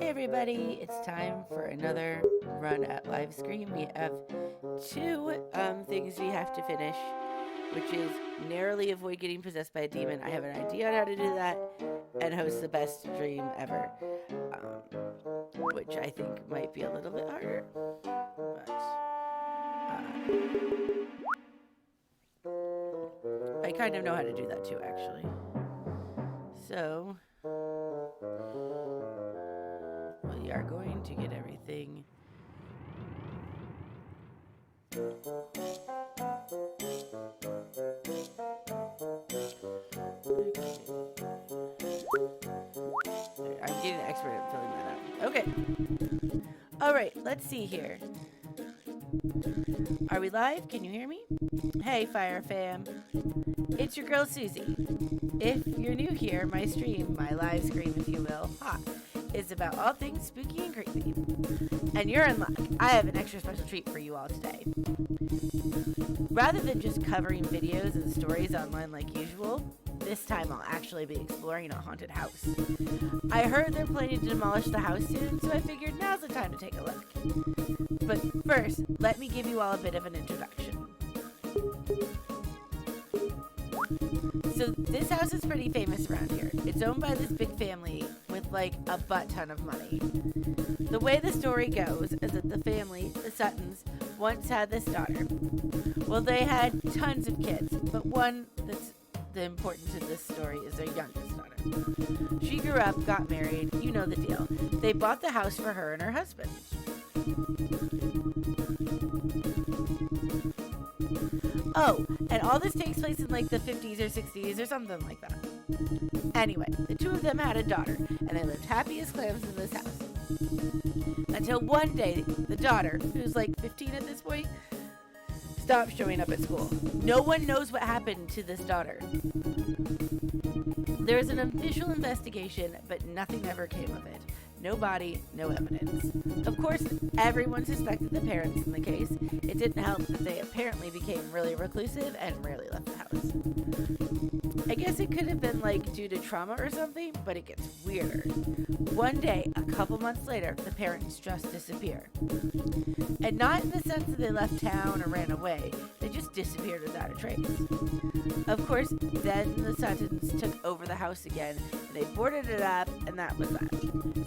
Hey everybody, it's time for another run at live stream. We have two things we have to finish, which is narrowly avoid getting possessed by a demon. I have an idea on how to do that, and host the best stream ever, which I think might be a little bit harder, but I kind of know how to do that too, actually. So we are going to get everything I'm getting an expert at filling that out. Okay. Alright, let's see here. Are we live? Can you hear me? Hey, Fire Fam. It's your girl, Suzi. If you're new here, my stream, my live stream, if you will, is about all things spooky and creepy. And you're in luck. I have an extra special treat for you all today. Rather than just covering videos and stories online like usual, this time I'll actually be exploring a haunted house. I heard they're planning to demolish the house soon, so I figured now's the time to take a look. But first, let me give you all a bit of an introduction. So this house is pretty famous around here. It's owned by this big family with like a butt ton of money. The way the story goes is that the family, the Suttons, once had this daughter. Well, they had tons of kids, but one that's the importance of this story is their youngest daughter. She grew up, got married, you know the deal. They bought the house for her and her husband. Oh, and all this takes place in like the 50s or 60s or something like that. Anyway, the two of them had a daughter, and they lived happy as clams in this house. Until one day, the daughter, who's like 15 at this point, stopped showing up at school. No one knows what happened to this daughter. There is an official investigation, but nothing ever came of it. No body, no evidence. Of course, everyone suspected the parents in the case. It didn't help that they apparently became really reclusive and rarely left the house. I guess it could have been like due to trauma or something, but it gets weirder. One day, a couple months later, the parents just disappear. And not in the sense that they left town or ran away, they just disappeared without a trace. Of course, then the Suttons took over the house again, and they boarded it up, and that was that.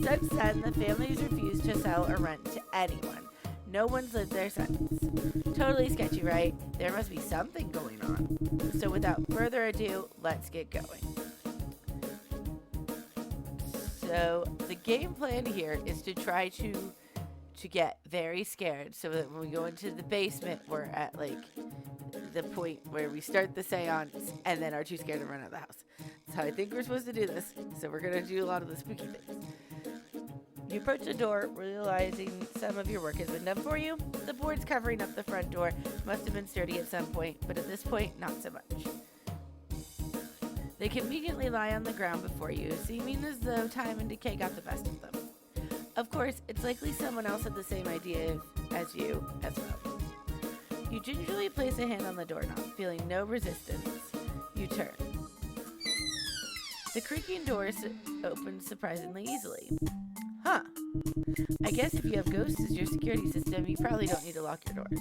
Since then, the families refused to sell or rent to anyone. No one's lived there since. Totally sketchy, right? There must be something going on. So without further ado, let's get going. So the game plan here is to try to get very scared so that when we go into the basement, we're at like the point where we start the seance and then are too scared to run out of the house. That's how I think we're supposed to do this. So we're going to do a lot of the spooky things. You approach the door, realizing some of your work has been done for you. The boards covering up the front door must have been sturdy at some point, but at this point, not so much. They conveniently lie on the ground before you, seeming as though time and decay got the best of them. Of course, it's likely someone else had the same idea as you as well. You gingerly place a hand on the doorknob, feeling no resistance. You turn. The creaking door opens surprisingly easily. Huh. I guess if you have ghosts as your security system, you probably don't need to lock your doors.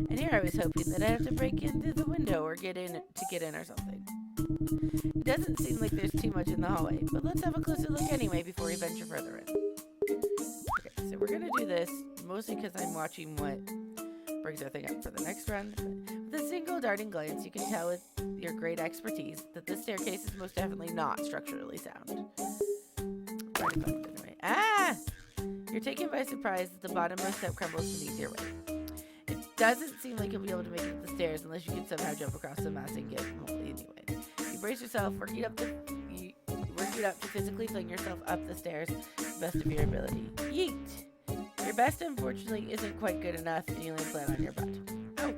And here I was hoping that I'd have to break in through the window or get in or something. It doesn't seem like there's too much in the hallway, but let's have a closer look anyway before we venture further in. Okay, so we're gonna do this mostly because I'm watching what brings our thing up for the next run. With a single darting glance, you can tell with your great expertise that this staircase is most definitely not structurally sound. Ah! You're taken by surprise as the bottommost step crumbles beneath your weight. It doesn't seem like you'll be able to make it up the stairs unless you can somehow jump across the mass and get home anyway. You brace yourself, working up to physically fling yourself up the stairs to the best of your ability. Yeet! Your best, unfortunately, isn't quite good enough, and you land flat on your butt. Ouch!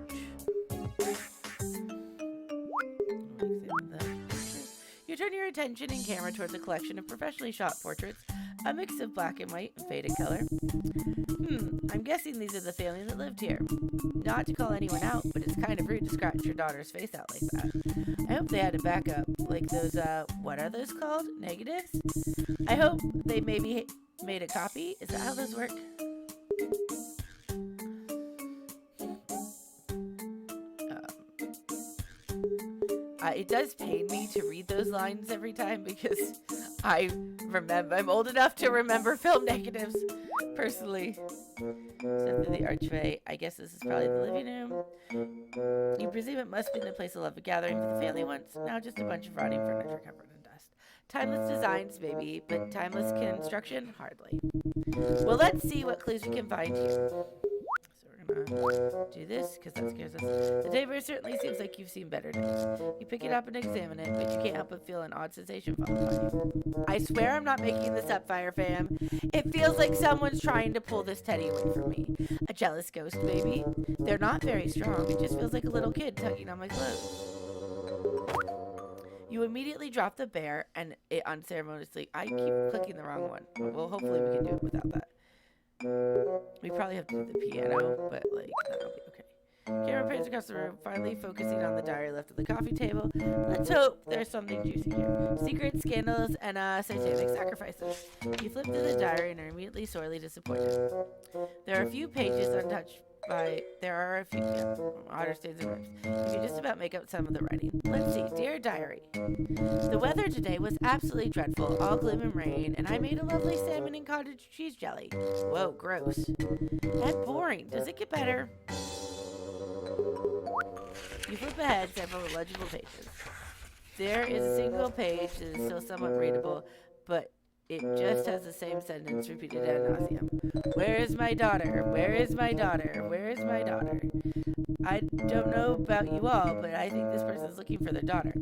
You turn your attention and camera towards a collection of professionally shot portraits, a mix of black and white and faded color. I'm guessing these are the family that lived here. Not to call anyone out, but it's kind of rude to scratch your daughter's face out like that. I hope they had a backup, like those, what are those called? Negatives? I hope they maybe made a copy? Is that how those work? It does pain me to read those lines every time because I'm old enough to remember film negatives, personally. So through the archway, I guess this is probably the living room. You presume it must be the place of love, a gathering for the family once. Now just a bunch of rotting furniture covered in dust. Timeless designs, maybe, but timeless construction, hardly. Well, let's see what clues we can find here. Do this because that scares us. The table certainly seems like you've seen better days. You pick it up and examine it, but you can't help but feel an odd sensation follow by you. I swear I'm not making this up, Fire Fam. It feels like someone's trying to pull this teddy away from me. A jealous ghost, maybe. They're not very strong. It just feels like a little kid tugging on my clothes. You immediately drop the bear and it unceremoniously. I keep clicking the wrong one. Well, hopefully we can do it without that. We probably have to do the piano, but like that'll be okay. Camera pans across the room, finally focusing on the diary left at the coffee table. Let's hope there's something juicy here. Secrets, scandals, and satanic sacrifices. You flip through the diary and are immediately sorely disappointed. There are a few pages untouched by. There are a few otter stains and rips. You can just about make out some of the writing. Let's see, dear diary. The weather today was absolutely dreadful, all gloom and rain, and I made a lovely salmon and cottage cheese jelly. Whoa, gross. That's boring. Does it get better? You flip ahead several illegible pages. There is a single page that is still somewhat readable, but it just has the same sentence repeated ad nauseum. Where is my daughter? Where is my daughter? Where is my daughter? I don't know about you all, but I think this person's looking for their daughter.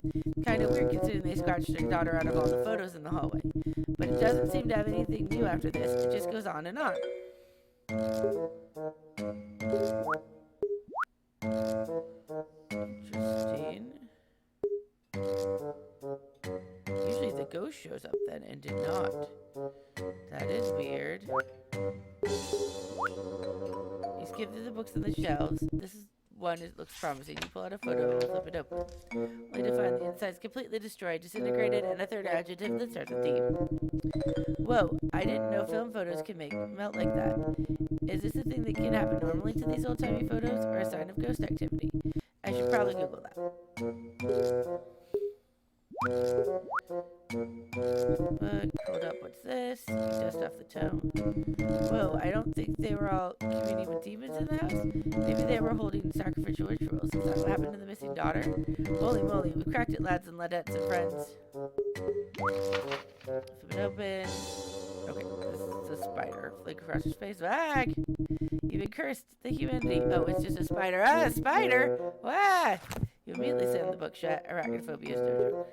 Kind of weird considering they scratched their daughter out of all the photos in the hallway. But it doesn't seem to have anything new after this. It just goes on and on. Interesting. Usually the ghost shows up then and did not. That is weird. You skip through the books on the shelves. This is one that looks promising. You pull out a photo and flip it open. Only to find the inside is completely destroyed, disintegrated, and a third adjective that starts with D. Whoa, I didn't know film photos can melt like that. Is this a thing that can happen normally to these old-timey photos, or a sign of ghost activity? I should probably Google that. Book, hold up, what's this? You dust off the tome. Whoa, I don't think they were all communing with demons in the house. Maybe they were holding sacrificial rituals. Is that what happened to the missing daughter? Holy moly, we cracked it, lads and ladettes and friends. Flip it open. Okay, this is a spider. Flick across his face. Ah! You've been cursed. The humanity. Oh, it's just a spider. Ah, a spider! What? You immediately slam the book shut. Arachnophobia is no joke.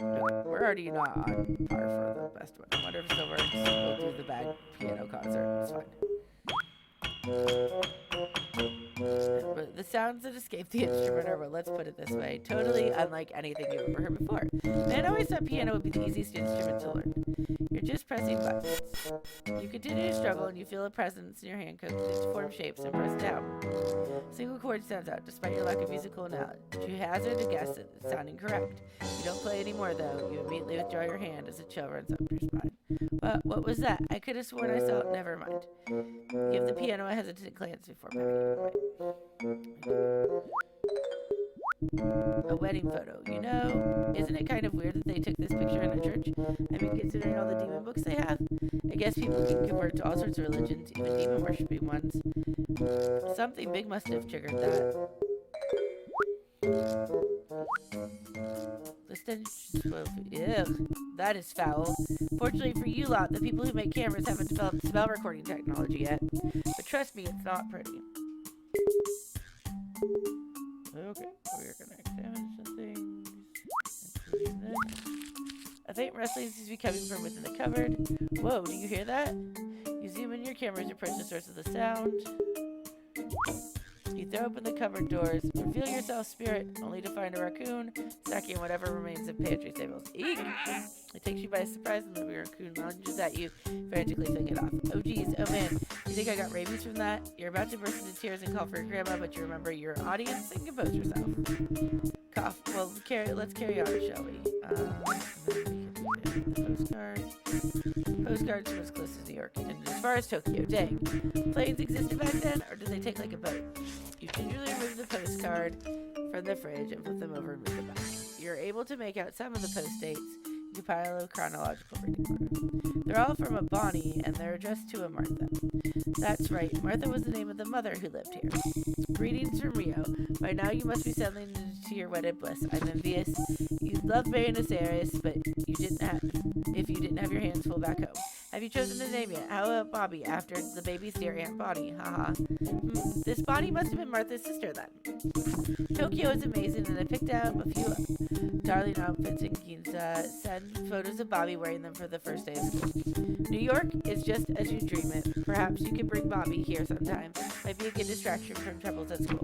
Okay, we're already not on par for the best one. I wonder if it's over. We'll do the bad piano concert. It's fine. But the sounds that escape the instrument are, well, let's put it this way, totally unlike anything you've ever heard before. Man, I always thought piano would be the easiest instrument to learn. You're just pressing buttons. You continue to struggle and you feel a presence in your hand coaxed into form shapes and press down. Single chord stands out despite your lack of musical knowledge. You hazard a guess that it's sounding correct. You don't play anymore though. You immediately withdraw your hand as a chill runs up your spine. What was that? I could have sworn I saw it. Never mind. Give the piano a hesitant glance before packing it away. A wedding photo. You know, isn't it kind of weird that they took this picture in a church? I mean, considering all the demon books they have. I guess people can convert to all sorts of religions, even demon worshipping ones. Something big must have triggered that. The stench is ew, that is foul. Fortunately for you lot, the people who make cameras haven't developed smell recording technology yet. But trust me, it's not pretty. Okay, we're gonna examine some things, including this. A faint rustling seems to be coming from within the cupboard. Whoa, do you hear that? You zoom in your camera as you approach the source of the sound. You throw open the cupboard doors, reveal yourself, spirit, only to find a raccoon snacking whatever remains of pantry staples. Eek! It takes you by surprise and the raccoon lunges at you, frantically flicking it off. Oh geez, oh man, you think I got rabies from that? You're about to burst into tears and call for your grandma, but you remember your audience and compose yourself. Cough. Well, let's carry on, shall we? Postcard. Postcards from as close as New York and as far as Tokyo. Dang. Planes existed back then, or did they take like a boat? You gingerly remove the postcard from the fridge and flip them over and read them back. You're able to make out some of the post dates. You compile a chronological reading order. They're all from a Bonnie, and they're addressed to a Martha. That's right, Martha was the name of the mother who lived here. Greetings from Rio. By now you must be settling into your wedded bliss. I'm envious. You love Buenos Aires, but you didn't have your hands full back home. Have you chosen a name yet? How about Bobby, after the baby's dear Aunt Bonnie? Haha. This Bonnie must have been Martha's sister then. Tokyo is amazing, and I picked out a few darling outfits in Ginza. Send photos of Bobby wearing them for the first day of school. New York is just as you dream it. Perhaps you could bring Bobby here sometime. Might be a good distraction from troubles at school.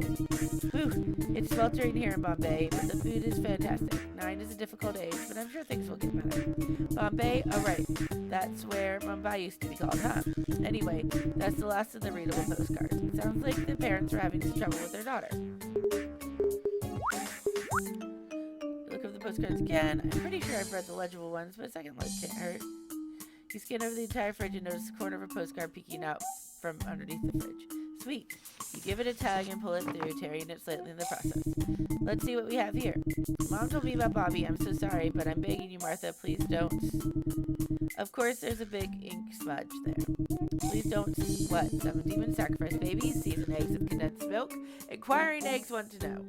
Whew, it's sweltering here in Bombay, but the food is fantastic. 9 is a difficult age, but I'm sure things will get better. Bombay? Oh right, that's where Mumbai used to be called, huh? Anyway, that's the last of the readable postcards. It sounds like the parents are having some trouble with their daughter. Look up the postcards again. I'm pretty sure I've read the legible ones, but a second look can't hurt. You scan over the entire fridge and notice the corner of a postcard peeking out from underneath the fridge. Sweet. You give it a tug and pull it through, tearing it slightly in the process. Let's see what we have here. Mom told me about Bobby. I'm so sorry, but I'm begging you, Martha, please don't. Of course, there's a big ink smudge there. Please don't. What? Some demon sacrifice babies, seasoned eggs and condensed milk? Inquiring eggs want to know.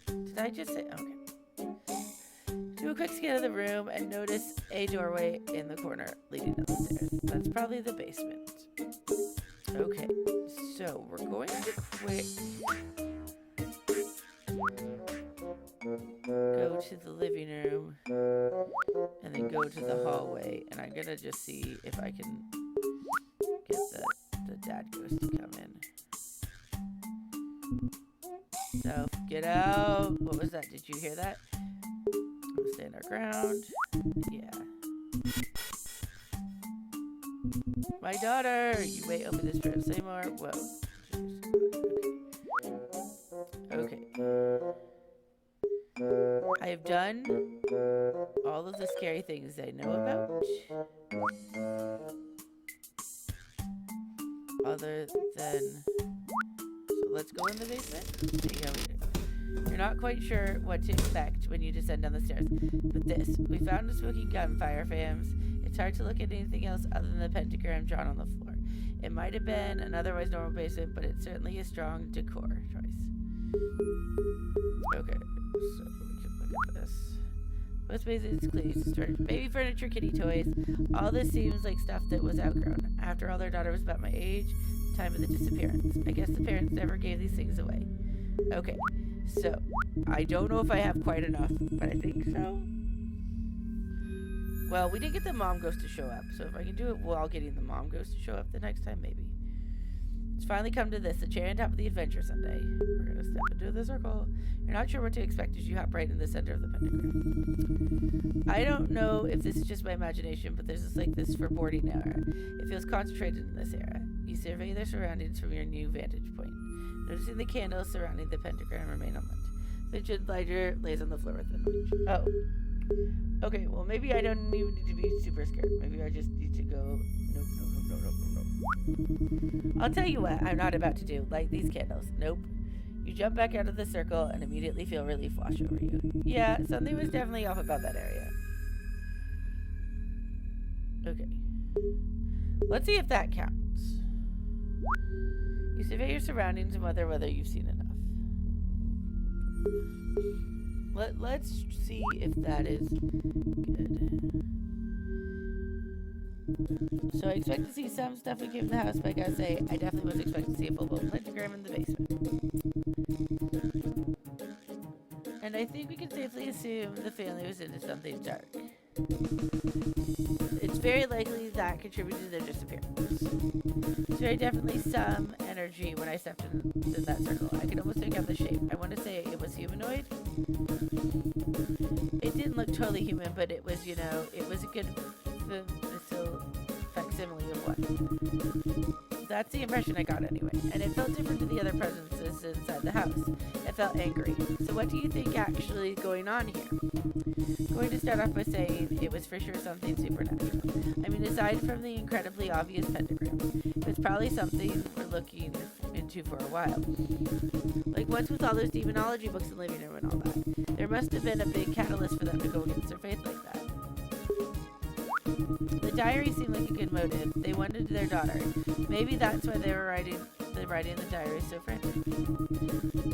Did I just say? Okay. Do a quick scan of the room and notice a doorway in the corner leading down the stairs. That's probably the basement. Okay, so we're going to go to the living room and then go to the hallway, and I'm gonna just see if I can get the dad ghost to come in. So, get out. What was that? Did you hear that? We'll stand our ground. Yeah. My daughter! You wait, open this door. Say more. Whoa. Okay. I have done all of the scary things I know about. Other than... So let's go in the basement. See how we do. You're not quite sure what to expect when you descend down the stairs. But this. We found a smoking gunfire flames. It's hard to look at anything else other than the pentagram drawn on the floor. It might have been an otherwise normal basement, but it's certainly a strong decor choice. Okay, so we can look at this. Most basements clean, storage, baby furniture, kitty toys. All this seems like stuff that was outgrown. After all, their daughter was about my age, time of the disappearance. I guess the parents never gave these things away. Okay, so I don't know if I have quite enough, but I think so. Well, we didn't get the mom ghost to show up, so if I can do it while getting the mom ghost to show up the next time, maybe. It's finally come to this, the cherry on top of the adventure Sunday. We're going to step into the circle. You're not sure what to expect as you hop right in the center of the pentagram. I don't know if this is just my imagination, but there's this foreboding aura. It feels concentrated in this era. You survey their surroundings from your new vantage point, noticing the candles surrounding the pentagram remain unlit. The Vincent lighter lays on the floor within reach. Oh. Okay, well maybe I don't even need to be super scared. Maybe I just need to go, nope. I'll tell you what I'm not about to do. Light these candles. Nope. You jump back out of the circle and immediately feel relief wash over you. Yeah, something was definitely off about that area. Okay. Let's see if that counts. You survey your surroundings and whether you've seen enough. Let's see if that is good. So I expect to see some stuff we came in the house, but I gotta say, I definitely was expecting to see a full-blown pentagram in the basement. And I think we can safely assume the family was into something dark. It's very likely that contributed to their disappearance. So there definitely some energy when I stepped in that circle. I could almost make out the shape. I want to say it was humanoid. It didn't look totally human, but it was, it was a good facsimile of one. That's the impression I got anyway. And it felt different to the other presences inside the house. It felt angry. So what do you think actually is going on here? I'm going to start off by saying it was for sure something supernatural. I mean, aside from the incredibly obvious pentagram, it was probably something we're looking into for a while. Like what's with all those demonology books in the living room and all that? There must have been a big catalyst for them to go against their faith like that. The diary seemed like a good motive. They wanted their daughter. Maybe that's why they were writing the diary so frantic.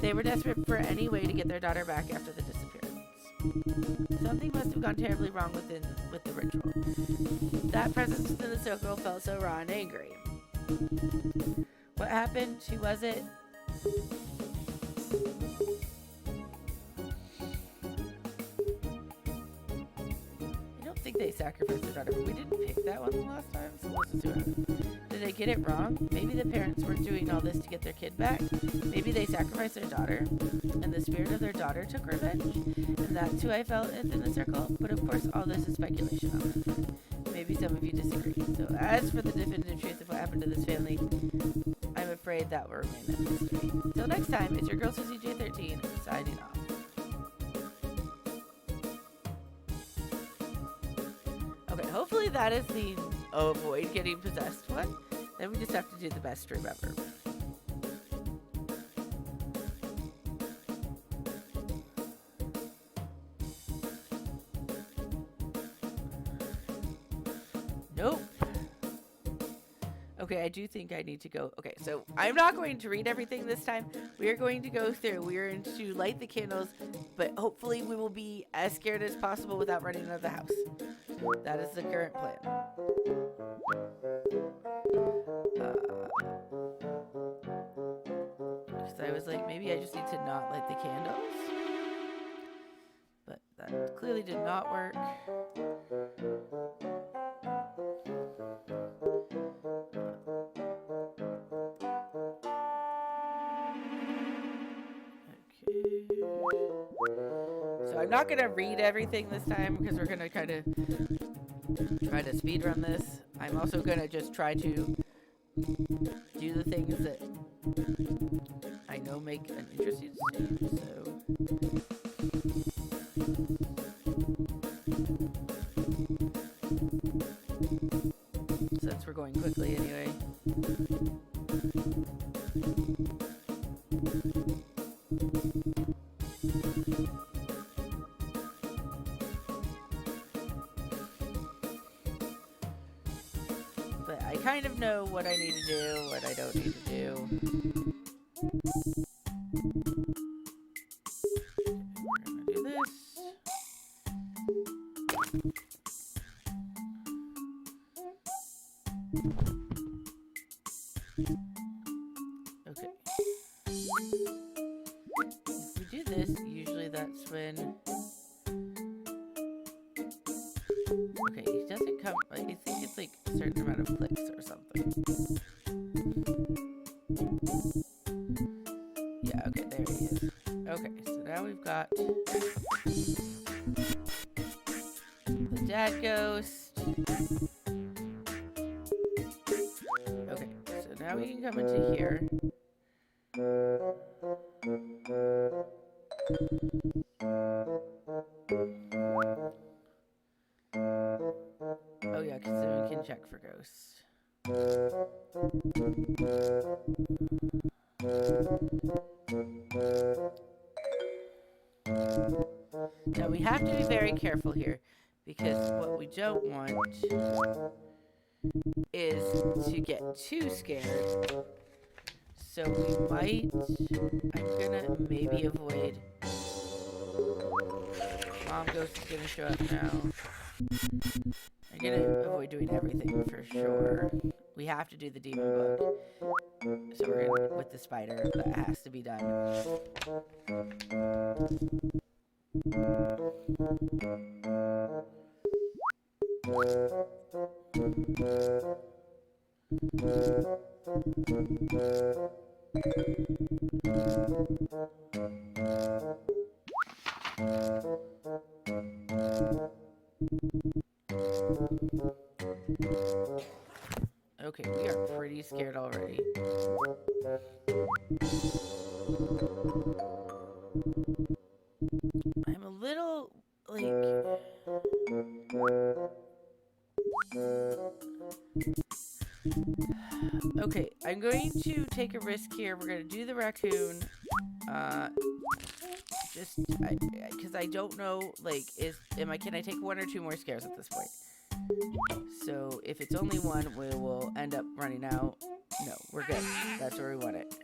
They were desperate for any way to get their daughter back after the disappearance. Something must have gone terribly wrong with the ritual. That presence within the circle felt so raw and angry. What happened? Who was it? I don't think they sacrificed their daughter, but we didn't pick that one the last time, so let's just do it. Did they get it wrong? Maybe the parents weren't doing all this to get their kid back. Maybe they sacrificed their daughter, and the spirit of their daughter took revenge. And that's who I felt in the circle. But of course, all this is speculation on my part. Maybe some of you disagree. So as for the definitive truth of what happened to this family, I'm afraid that will remain a mystery. Till next time, it's your girl Suzi J13 signing off. Okay, hopefully that is the avoid getting possessed one. Then we just have to do the best to remember. Nope. Okay, I do think I need to go. Okay, so I'm not going to read everything this time. We are going to go through. We are going to light the candles, but hopefully we will be as scared as possible without running out of the house. That is the current plan. Because I was like, maybe I just need to not light the candles. But that clearly did not work. So I'm not going to read everything this time because we're going to kind of try to speed run this. I'm also going to just try to do the things that I know make an interesting scene. So since we're going quickly anyway. But I kind of know what I need to do, what I don't need to do. We're gonna do this. Okay. If we do this, usually that's when... Okay, he doesn't come... I think it's like a certain amount of clicks or something. Yeah, okay, there he is. Okay, so now we've got... the dad ghost. Okay, so now we can come into here. Oh yeah, because then we can check for ghosts. Now we have to be very careful here, because what we don't want is to get too scared. So we might, I'm gonna maybe avoid, Mom Ghost is gonna show up now. I'm gonna avoid doing everything for sure. We have to do the demon bug. So we're gonna, with the spider, that has to be done. Okay, we are pretty scared already. I'm a little, like... Okay, I'm going to take a risk here. We're going to do the raccoon. Because I don't know, like, can I take one or two more scares at this point? So if it's only one, we will end up running out. No, we're good. That's where we want it.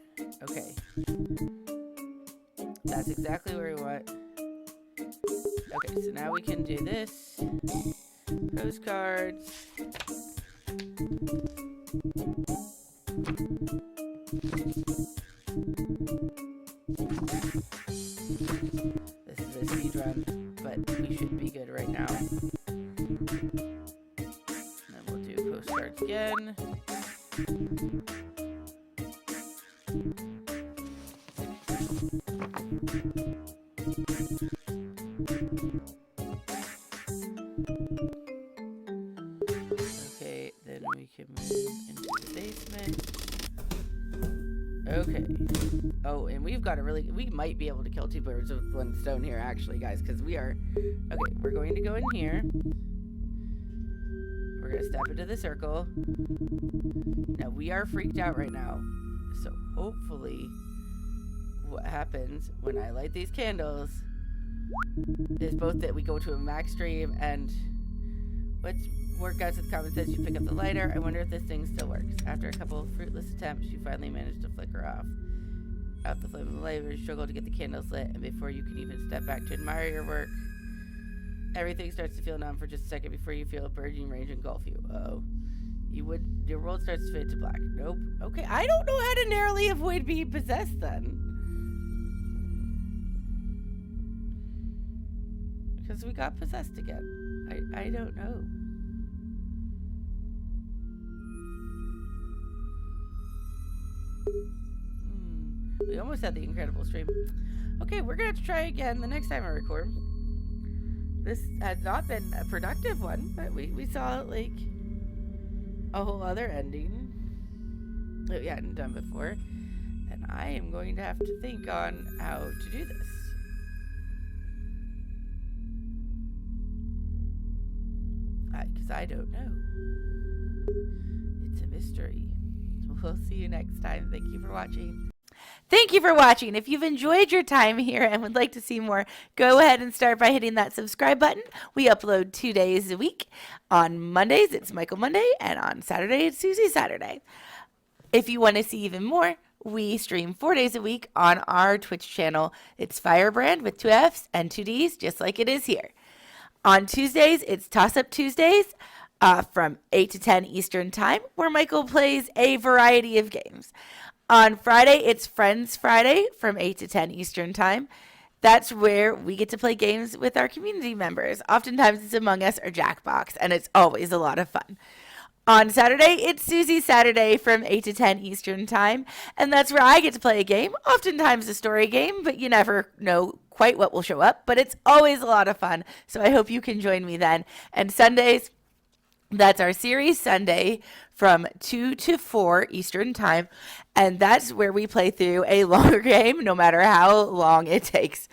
Okay. That's exactly where we want. Okay, so now we can do this. Postcards. This is a speed run, but we should be good right now. Then we'll do postcards again. Okay, then we can move into the basement. Okay. Oh, and we might be able to kill two birds with one stone here, actually, guys, because we are... Okay, we're going to go in here. We're going to step into the circle. Now, we are freaked out right now. So, hopefully, what happens when I light these candles is both that we go to a max stream and... Let's work out with common sense. You pick up the lighter. I wonder if this thing still works. After a couple of fruitless attempts, you finally manage to flicker off. Out the flame of the lighter, you struggle to get the candles lit, and before you can even step back to admire your work, everything starts to feel numb for just a second before you feel a burning rage engulf you. Uh-oh. Your world starts to fade to black. Nope. Okay, I don't know how to narrowly avoid being possessed then. Because we got possessed again. I don't know. We almost had the incredible stream. Okay, we're going to have to try again the next time I record. This had not been a productive one, but we saw, like, a whole other ending that we hadn't done before. And I am going to have to think on how to do this. Because I don't know. It's a mystery. We'll see you next time. Thank you for watching. Thank you for watching. If you've enjoyed your time here and would like to see more, go ahead and start by hitting that subscribe button. We upload 2 days a week. On Mondays, it's Michael Monday, and on Saturday, it's Suzi Saturday. If you want to see even more, we stream 4 days a week on our Twitch channel. It's Firebrand with 2 F's and 2 D's, just like it is here. On Tuesdays, it's Toss-Up Tuesdays from 8 to 10 Eastern Time, where Michael plays a variety of games. On Friday, it's Friends Friday from 8 to 10 Eastern Time. That's where we get to play games with our community members. Oftentimes, it's Among Us or Jackbox, and it's always a lot of fun. On Saturday, it's Suzi Saturday from 8 to 10 Eastern Time, and that's where I get to play a game, oftentimes a story game, but you never know quite what will show up, but it's always a lot of fun, so I hope you can join me then. And Sundays, that's our series Sunday from 2 to 4 Eastern Time, and that's where we play through a longer game, no matter how long it takes.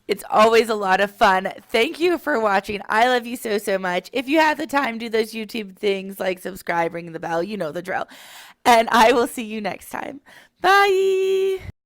It's always a lot of fun. Thank you for watching. I love you so, so much. If you have the time, do those YouTube things like subscribe, ring the bell. You know the drill. And I will see you next time. Bye.